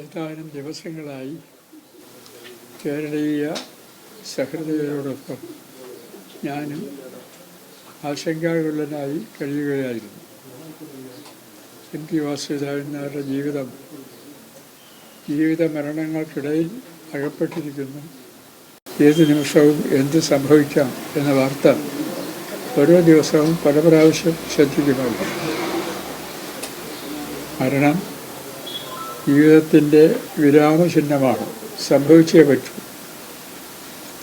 ഏതാനും ദിവസങ്ങളായി കേരളീയ സഹൃദയരോടൊപ്പം ഞാനും ആശങ്കാകുലനായി കഴിയുകയായിരുന്നു. എം ടി വാസുദേവൻ നായരുടെ ജീവിത മരണങ്ങൾക്കിടയിൽ അകപ്പെട്ടിരിക്കുന്നു. ഏത് നിമിഷവും എന്ത് സംഭവിക്കാം എന്ന വാർത്ത ഓരോ ദിവസവും പല പ്രാവശ്യം ശ്രദ്ധിക്കുമല്ലോ. മരണം ജീവിതത്തിൻ്റെ വിരാമചിഹ്നമാണ്, സംഭവിച്ചേ പറ്റൂ.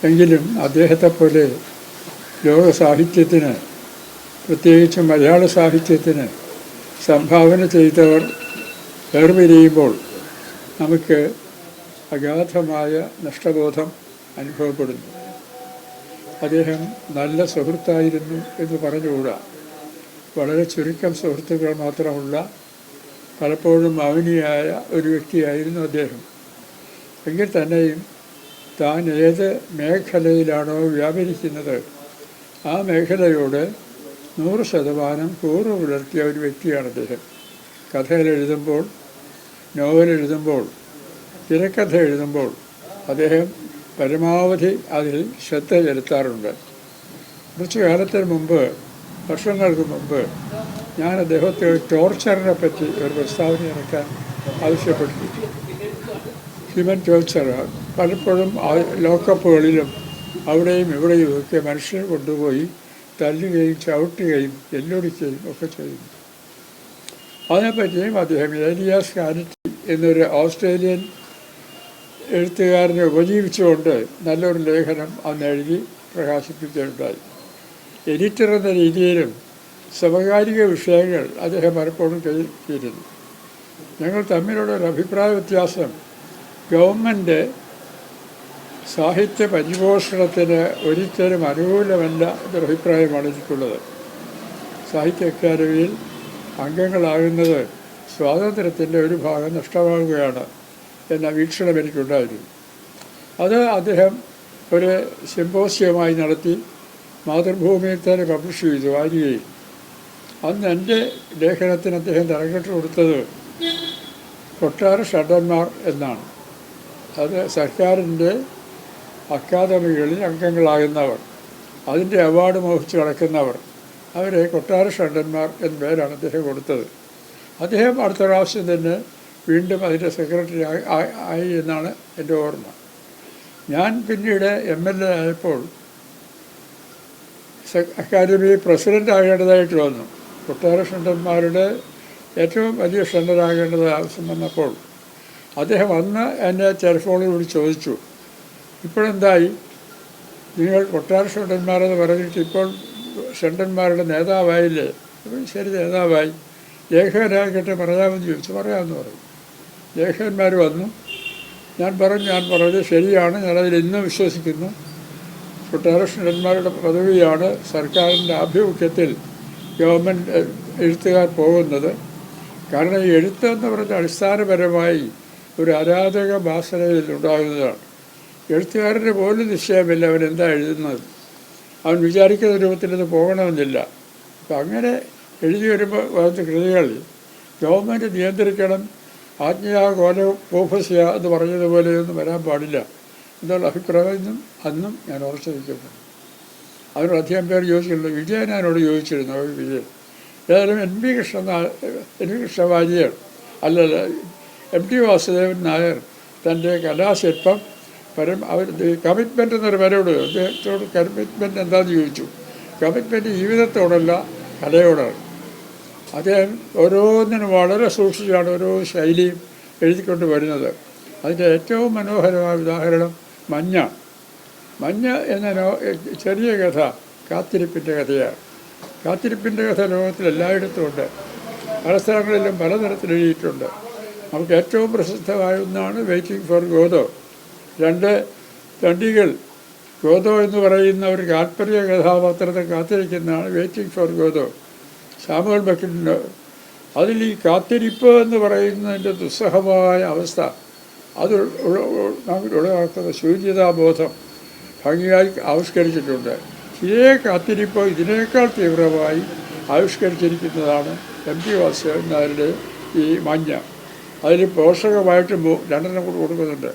എങ്കിലും അദ്ദേഹത്തെപ്പോലെ ലോക സാഹിത്യത്തിന്, പ്രത്യേകിച്ചും മലയാള സാഹിത്യത്തിന് സംഭാവന ചെയ്തവർ വേർപിരിയുമ്പോൾ നമുക്ക് അഗാധമായ നഷ്ടബോധം അനുഭവപ്പെടുന്നു. അദ്ദേഹം നല്ല സുഹൃത്തായിരുന്നു എന്ന് പറഞ്ഞുകൂടാ. വളരെ ചുരുക്കം സുഹൃത്തുക്കൾ മാത്രമുള്ള, പലപ്പോഴും മൗനിയായ ഒരു വ്യക്തിയായിരുന്നു അദ്ദേഹം. എങ്കിൽ തന്നെയും താൻ ഏത് മേഖലയിലാണോ വ്യാപരിക്കുന്നത് ആ മേഖലയോട് 100% കൂറ് പുലർത്തിയ ഒരു വ്യക്തിയാണ് അദ്ദേഹം. കഥകളെഴുതുമ്പോൾ, നോവലെഴുതുമ്പോൾ, തിരക്കഥ എഴുതുമ്പോൾ അദ്ദേഹം പരമാവധി അതിൽ ശ്രദ്ധ ചെലുത്താറുണ്ട്. കുറച്ചു കാലത്തിന് മുമ്പ്, വർഷങ്ങൾക്ക് മുമ്പ്, ഞാൻ അദ്ദേഹത്തെ ടോർച്ചറിനെ പറ്റി ഒരു പ്രസ്താവന ഇറക്കാൻ ആവശ്യപ്പെട്ടു. ഹ്യൂമൻ ടോർച്ചർ പലപ്പോഴും ലോക്കപ്പുകളിലും അവിടെയും ഇവിടെയും ഒക്കെ മനുഷ്യരെ കൊണ്ടുപോയി തല്ലുകയും ചവിട്ടുകയും എല്ലൊടിക്കുകയും ഒക്കെ ചെയ്യുന്നു. അതിനെപ്പറ്റിയും അദ്ദേഹം ഏലിയാസ് കാനറ്റി എന്നൊരു ഓസ്ട്രേലിയൻ എഴുത്തുകാരനെ ഉപജീവിച്ചുകൊണ്ട് നല്ലൊരു ലേഖനം അന്ന് എഴുതി പ്രകാശിപ്പിക്കുകയുണ്ടായി. എഡിറ്റർ എന്ന രീതിയിലും സമകാലിക വിഷയങ്ങൾ അദ്ദേഹം പലപ്പോഴും കയ്യിലിരുന്നു. ഞങ്ങൾ തമ്മിലുള്ള ഒരു അഭിപ്രായ വ്യത്യാസം, ഗവൺമെൻറ് സാഹിത്യ പരിപോഷണത്തിന് ഒരിക്കലും അനുകൂലമല്ല എന്നൊരു അഭിപ്രായമാണ് എനിക്കുള്ളത്. സാഹിത്യ അക്കാദമിയിൽ അംഗങ്ങളാകുന്നത് സ്വാതന്ത്ര്യത്തിൻ്റെ ഒരു ഭാഗം നഷ്ടമാകുകയാണ് എന്ന വീക്ഷണം എനിക്കുണ്ടായിരുന്നു. അത് അദ്ദേഹം ഒരു സിമ്പോസിയമായി നടത്തി മാതൃഭൂമിയിൽ തന്നെ പബ്ലിഷ് ചെയ്തു, വാരികയിൽ. അന്ന് എൻ്റെ ലേഖനത്തിന് അദ്ദേഹം തരംകെട്ട് കൊടുത്തത് കൊട്ടാര ഷഡന്മാർ എന്നാണ്. അത് സർക്കാരിൻ്റെ അക്കാദമികളിൽ അംഗങ്ങളാകുന്നവർ, അതിൻ്റെ അവാർഡ് മോഹിച്ച് കിടക്കുന്നവർ, അവരെ കൊട്ടാര ഷഡന്മാർ എന്ന പേരാണ് അദ്ദേഹം കൊടുത്തത്. അദ്ദേഹം അടുത്ത പ്രാവശ്യം തന്നെ വീണ്ടും അതിൻ്റെ സെക്രട്ടറി ആയി എന്നാണ് എൻ്റെ ഓർമ്മ. ഞാൻ പിന്നീട് MLA ആയപ്പോൾ അക്കാദമി പ്രസിഡൻ്റ് ആകേണ്ടതായിട്ട് വന്നു. കൊട്ടാര ഷണ്ടന്മാരുടെ ഏറ്റവും വലിയ ഷണ്ടനാകേണ്ടത് ആവശ്യം വന്നപ്പോൾ അദ്ദേഹം അന്ന് എന്നെ ടെലിഫോണിൽ വിളിച്ച് ചോദിച്ചു, ഇപ്പോഴെന്തായി, നിങ്ങൾ കൊട്ടാര ഷണ്ടന്മാരെന്ന് പറഞ്ഞിട്ട് ഇപ്പോൾ ഷണ്ടന്മാരുടെ നേതാവായില്ലേ? ശരി, നേതാവായി. ലേഖകനാകട്ടെ പറയാമെന്ന് ചോദിച്ചു. പറയാമെന്ന് പറഞ്ഞു. ലേഖകന്മാർ വന്നു. ഞാൻ പറഞ്ഞത് ശരിയാണ്, ഞാനതിൽ ഇന്നും വിശ്വസിക്കുന്നു. കൊട്ടാര ഷണ്ടന്മാരുടെ പദവിയാണ് സർക്കാരിൻ്റെ ആഭിമുഖ്യത്തിൽ ഗവൺമെൻറ് എഴുത്തുകാർ പോകുന്നത്. കാരണം ഈ എഴുത്തെന്ന് പറഞ്ഞാൽ അടിസ്ഥാനപരമായി ഒരു അരാജക ഭാഷയിൽ ഉണ്ടാകുന്നതാണ്. എഴുത്തുകാരൻ്റെ പോലും നിശ്ചയമില്ല അവൻ എന്താ എഴുതുന്നത്. അവൻ വിചാരിക്കുന്ന രൂപത്തിൽ ഇത് പോകണമെന്നില്ല. അപ്പം അങ്ങനെ എഴുതി വരുമ്പോൾ വരുന്ന കൃതികൾ ഗവൺമെൻറ് നിയന്ത്രിക്കണം, ആജ്ഞയാ കോലോപോഫസ്യ എന്ന് പറഞ്ഞതുപോലെയൊന്നും വരാൻ പാടില്ല എന്നുള്ള അഭിപ്രായം അന്നും ഞാൻ ഉറച്ചു നിൽക്കുന്നു. അതിനോട് അധികം പേർ ചോദിച്ചിട്ടുണ്ട്. വിജയനോട് ചോദിച്ചിരുന്നു. വിജയൻ ഏതായാലും എൻ വി കൃഷ്ണവാര്യർ അല്ലല്ല MT വാസുദേവൻ നായർ തൻ്റെ കലാശില്പം അവർ കമ്മിറ്റ്മെൻ്റ് എന്നൊരു വരയോട് അദ്ദേഹത്തോട് കമ്മിറ്റ്മെൻ്റ് എന്താണെന്ന് ചോദിച്ചു. കമ്മിറ്റ്മെൻറ്റ് ജീവിതത്തോടല്ല, കലയോടാണ്. അദ്ദേഹം ഓരോന്നിനും വളരെ സൂക്ഷിച്ചാണ് ഓരോ ശൈലിയും എഴുതിക്കൊണ്ട് വരുന്നത്. അതിൻ്റെ ഏറ്റവും മനോഹരമായ ഉദാഹരണം മഞ്ഞ എന്ന ചെറിയ കഥ കാത്തിരിപ്പിൻ്റെ കഥയാണ്. കാത്തിരിപ്പിൻ്റെ കഥ ലോകത്തിൽ എല്ലായിടത്തും ഉണ്ട്, പല സ്ഥലങ്ങളിലും പലതരത്തിൽ എഴുതിയിട്ടുണ്ട്. നമുക്ക് ഏറ്റവും പ്രസിദ്ധമായ ഒന്നാണ് വെയിറ്റിംഗ് ഫോർ ഗോദോ. 2 തണ്ടികൾ ഗോദോ എന്ന് പറയുന്ന ഒരു കാൽപ്പര്യ കഥാപാത്രത്തെ കാത്തിരിക്കുന്നതാണ് വെയിറ്റിംഗ് ഫോർ ഗോദോ. സാമുവൽ ബെക്കറ്റിൻ്റെ അതിൽ ഈ കാത്തിരിപ്പ് എന്ന് പറയുന്നതിൻ്റെ ദുസ്സഹമായ അവസ്ഥ അത് ഉളവാക്കുന്ന ശൂന്യതാബോധം ഭംഗിയായി ആവിഷ്കരിച്ചിട്ടുണ്ട്. ഇതേ കാത്തിരിപ്പ് ഇതിനേക്കാൾ തീവ്രമായി ആവിഷ്കരിച്ചിരിക്കുന്നതാണ് MT വാസുദേവൻ നായരുടെ ഈ മഞ്ഞ. അതിൽ പോഷകമായിട്ട് രണ്ടെണ്ണം കൂടി കൊടുക്കുന്നുണ്ട്.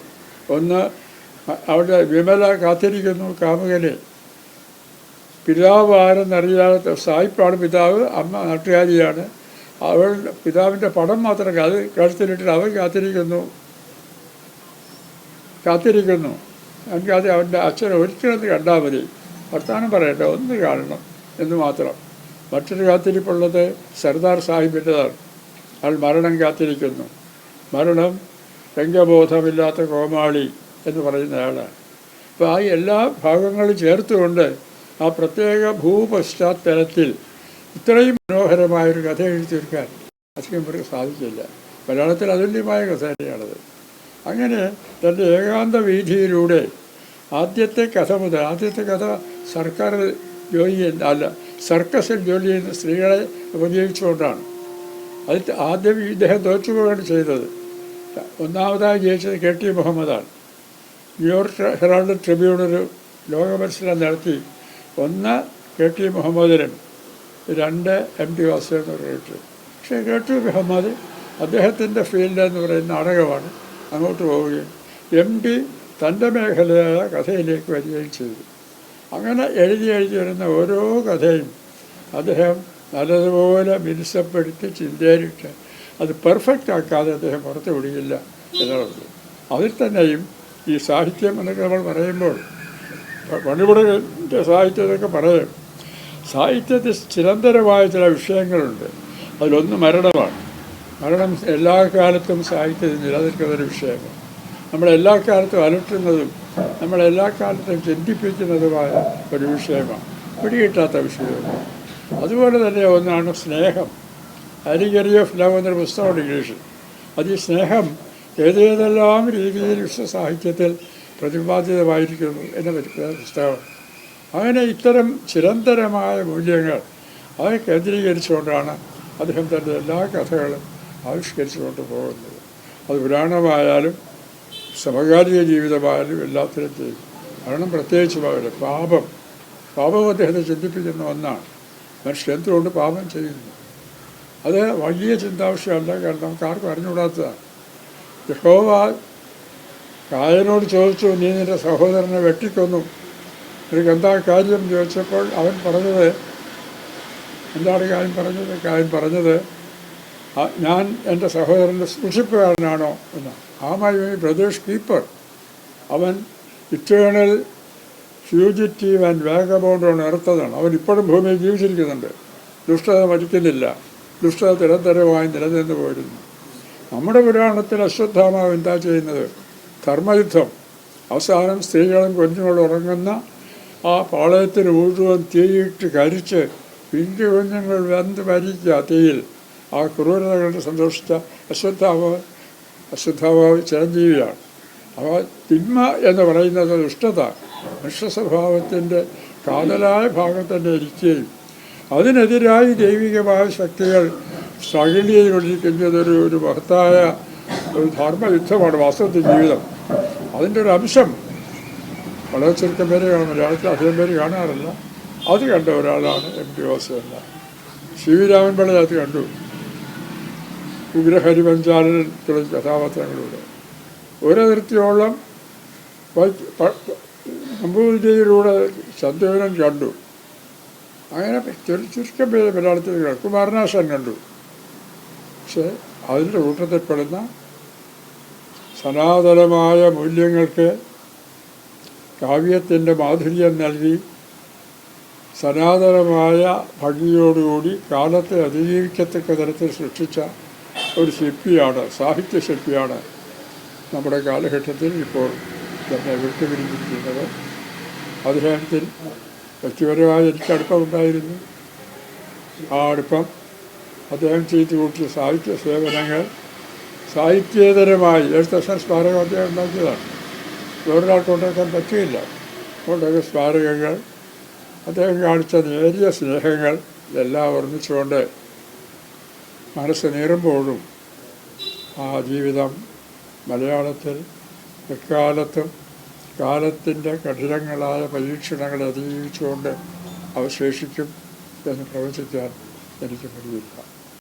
ഒന്ന്, അവിടെ വിമല കാത്തിരിക്കുന്നു കാമുകനെ. പിതാവ് ആരെന്നറിയാത്ത സായിപ്പാണ് പിതാവ്, അമ്മ നാട്ടുകാരിയാണ്. അവൾ പിതാവിൻ്റെ പടം മാത്രം അത് കഴുത്തിലിട്ടിട്ട് അവൻ കാത്തിരിക്കുന്നു. എനിക്ക് അത് അവൻ്റെ അച്ഛനെ ഒരിക്കലൊന്ന് കണ്ടാൽ മതി, വർത്തമാനം പറയട്ടെ, ഒന്ന് കാണണം എന്ന് മാത്രം. മറ്റൊരു കാത്തിരിപ്പുള്ളത് സർദാർ സാഹിബിൻ്റെതാണ്. അയാൾ മരണം കാത്തിരിക്കുന്നു. മരണം രംഗബോധമില്ലാത്ത കോമാളി എന്ന് പറയുന്ന ആളാണ്. അപ്പോൾ ആ എല്ലാ ഭാഗങ്ങളും ചേർത്തുകൊണ്ട് ആ പ്രത്യേക ഭൂപശ്ചാത്തലത്തിൽ ഇത്രയും മനോഹരമായൊരു കഥ എഴുതി തീർക്കാൻ അധികം പേർക്ക് സാധിക്കില്ല. മലയാളത്തിൽ അതുല്യമായ കഥയാണത്. അങ്ങനെ തൻ്റെ ഏകാന്ത വീഥിയിലൂടെ ആദ്യത്തെ കഥ സർക്കാർ ജോലി അല്ല, സർക്കസിൽ ജോലി ചെയ്യുന്ന സ്ത്രീകളെ ഉപയോഗിച്ചുകൊണ്ടാണ്. അത് ആദ്യം ഇദ്ദേഹം തോറ്റുപോവുകയാണ് ചെയ്തത്. ഒന്നാമതായി ജയിച്ചത് KT മുഹമ്മദാണ്. ന്യൂയോർക്ക് ഹെറാൾഡ് ട്രിബ്യൂണൊരു ലോകമത്സരം നടത്തി. 1 KT മുഹമ്മദിനും 2 MT വാസുദേവൻ പറഞ്ഞിട്ട്. പക്ഷേ KT മുഹമ്മദ് അദ്ദേഹത്തിൻ്റെ ഫീൽഡ് എന്ന് പറയുന്ന നാടകമാണ്, അങ്ങോട്ട് പോവുകയും MT തൻ്റെ മേഖലയായ കഥയിലേക്ക് വരികയും ചെയ്തു. അങ്ങനെ എഴുതി വരുന്ന ഓരോ കഥയും അദ്ദേഹം നല്ലതുപോലെ മിനുസപ്പെടുത്തി ചിന്തയിലിട്ട് അത് പെർഫെക്റ്റ് ആക്കാതെ അദ്ദേഹം പുറത്തു വിടുകയില്ല എന്നുള്ളത്. അതിൽ തന്നെയും ഈ സാഹിത്യം എന്നൊക്കെ നമ്മൾ പറയുമ്പോൾ മണിപുടൻ്റെ സാഹിത്യത്തൊക്കെ പറയും. സാഹിത്യത്തിൽ ചിരന്തരമായ ചില വിഷയങ്ങളുണ്ട്. അതിലൊന്ന് മരണമാണ്. മരണം എല്ലാ കാലത്തും സാഹിത്യത്തിൽ നിലനിൽക്കുന്നൊരു വിഷയമാണ്. നമ്മളെല്ലാ കാലത്തും അലട്ടുന്നതും നമ്മളെല്ലാ കാലത്തും ചിന്തിപ്പിക്കുന്നതുമായ ഒരു വിഷയമാണ്, പിടികിട്ടാത്ത വിഷയമാണ്. അതുപോലെ തന്നെ ഒന്നാണ് സ്നേഹം. അലിഗറി ഓഫ് ലവ് എന്നൊരു പുസ്തകമുണ്ട് ഇംഗ്ലീഷിൽ. അത് ഈ സ്നേഹം ഏതേതെല്ലാം രീതിയിൽ വിശ്വസാഹിത്യത്തിൽ പ്രതിപാദിതമായിരിക്കുന്നു എന്ന പുസ്തകമാണ്. അങ്ങനെ ഇത്തരം ചിരന്തരമായ മൂല്യങ്ങൾ അത് കേന്ദ്രീകരിച്ചുകൊണ്ടാണ് അദ്ദേഹം തൻ്റെ എല്ലാ കഥകളും ആവിഷ്കരിച്ചു കൊണ്ട് പോകുന്നത്. അത് പുരാണമായാലും സമകാലിക ജീവിതമായാലും എല്ലാത്തിനും ചെയ്യും. കാരണം പ്രത്യേകിച്ച് പാപം അദ്ദേഹത്തെ ചിന്തിപ്പിക്കുന്ന ഒന്നാണ്. മനുഷ്യൻ എന്തുകൊണ്ട് പാപം ചെയ്യുന്നു? അത് വലിയ ചിന്താവിഷയമല്ല, കാരണം നമുക്ക് ആർക്കും അറിഞ്ഞുകൂടാത്തതാണ്. യഹോവ കായനോട് ചോദിച്ചു, നീ നിൻ്റെ സഹോദരനെ വെട്ടിക്കൊന്നു, നിനക്ക് എന്താ കാര്യം ചോദിച്ചപ്പോൾ അവൻ പറഞ്ഞത്, എന്താണ് കായൻ പറഞ്ഞത് ഞാൻ എൻ്റെ സഹോദരൻ്റെ സൂക്ഷിപ്പുകാരനാണോ എന്നാണ്. My brothers keeper. അവൻ ഇറ്റേണൽ ഫ്യൂജിറ്റീവ് ആൻഡ് വാഗബോണ്ടാണ് അർത്ഥതാണ്. അവൻ ഇപ്പോഴും ഭൂമിയിൽ ജീവിച്ചിരിക്കുന്നുണ്ട്. ദുഷ്ടത മരിക്കുന്നില്ല. ദുഷ്ടത നിരന്തരമായി നിലനിന്ന് പോരുന്നു. നമ്മുടെ പുരാണത്തിൽ അശ്വത്ഥാമാവ് എന്താ ചെയ്യുന്നത്? ധർമ്മയുദ്ധം. അവസാനം സ്ത്രീകളും കുഞ്ഞുങ്ങളും ഉറങ്ങുന്ന ആ പാളയത്തിന് മുഴുവൻ തീയിട്ട് കരിച്ച് പിഞ്ചു കുഞ്ഞുങ്ങൾ വെന്ത് മരിക്കുക തീയിൽ. ആ ക്രൂരതകളുടെ സന്തോഷിച്ച അശ്വത്ഥാമാവ് ചിരഞ്ജീവിയാണ്. അപ്പോൾ തിന്മ എന്ന് പറയുന്നത് ദുഷ്ടത, മനുഷ്യസ്വഭാവത്തിൻ്റെ കാതലായ ഭാഗം തന്നെ ഇരിക്കുകയും അതിനെതിരായി ദൈവികമായ ശക്തികൾ സ്ട്രഗിൾ ചെയ്തുകൊണ്ടിരിക്കുന്നത് ഒരു മഹത്തായ ഒരു ധർമ്മയുദ്ധമാണ് വാസ്തവത്തിൽ ജീവിതം. അതിൻ്റെ ഒരു അംശം വളരെ ചുരുക്കം പേര് കാണും, മലയാളത്തിൽ അധികം പേര് കാണാറില്ല. അത് കണ്ട ഒരാളാണ് MT വാസുദേവൻ. ശ്രീരാമൻ പിള്ള അത് കണ്ടു. ഉഗ്രഹരിപഞ്ചാലൻ തുടങ്ങിയ കഥാപാത്രങ്ങളിലൂടെ ഒരതിർത്തിയോളം നമ്പൂതിരിയിലൂടെ ചന്ദ്രവനൻ കണ്ടു. അങ്ങനെ ചുരുക്കം പേര് മലയാളത്തിൽ കുമാരനാശാൻ കണ്ടു. പക്ഷെ അതിൻ്റെ കൂട്ടത്തിൽപ്പെടുന്ന സനാതനമായ മൂല്യങ്ങൾക്ക് കാവ്യത്തിൻ്റെ മാധുര്യം നൽകി സനാതനമായ ഭംഗിയോടുകൂടി കാലത്തെ അതിജീവിക്കത്തക്ക തരത്തിൽ സൃഷ്ടിച്ച ഒരു ശില്പിയാണ്, സാഹിത്യശില്പിയാണ് നമ്മുടെ കാലഘട്ടത്തിൽ ഇപ്പോൾ തന്നെ വിട്ടുപിരിഞ്ഞിരിക്കുന്നത്. അദ്ദേഹത്തിൽ വ്യക്തിപരമായി എനിക്ക് അടുപ്പമുണ്ടായിരുന്നു. ആ അടുപ്പം അദ്ദേഹം ചെയ്തു കൂട്ടിയ സാഹിത്യ സേവനങ്ങൾ സാഹിത്യേതരമായി എഴുത്തച്ഛൻ സ്മാരകം അദ്ദേഹം ഉണ്ടാക്കിയതാണ്. വേറൊരാൾക്ക് ഉണ്ടാക്കാൻ പറ്റുകയില്ല. അതുകൊണ്ടൊക്കെ സ്മാരകങ്ങൾ, അദ്ദേഹം കാണിച്ച നേരിയ സ്നേഹങ്ങൾ എല്ലാം ഓർമ്മിച്ചുകൊണ്ട് മനസ്സ് നീറുമ്പോഴും ആ ജീവിതം മലയാളത്തിൽ എക്കാലത്തും കാലത്തിൻ്റെ കഠിനങ്ങളായ പരീക്ഷണങ്ങളെ അതിജീവിച്ചുകൊണ്ട് അവശേഷിക്കും എന്ന് പ്രവചിക്കാൻ എനിക്ക് കഴിയില്ല.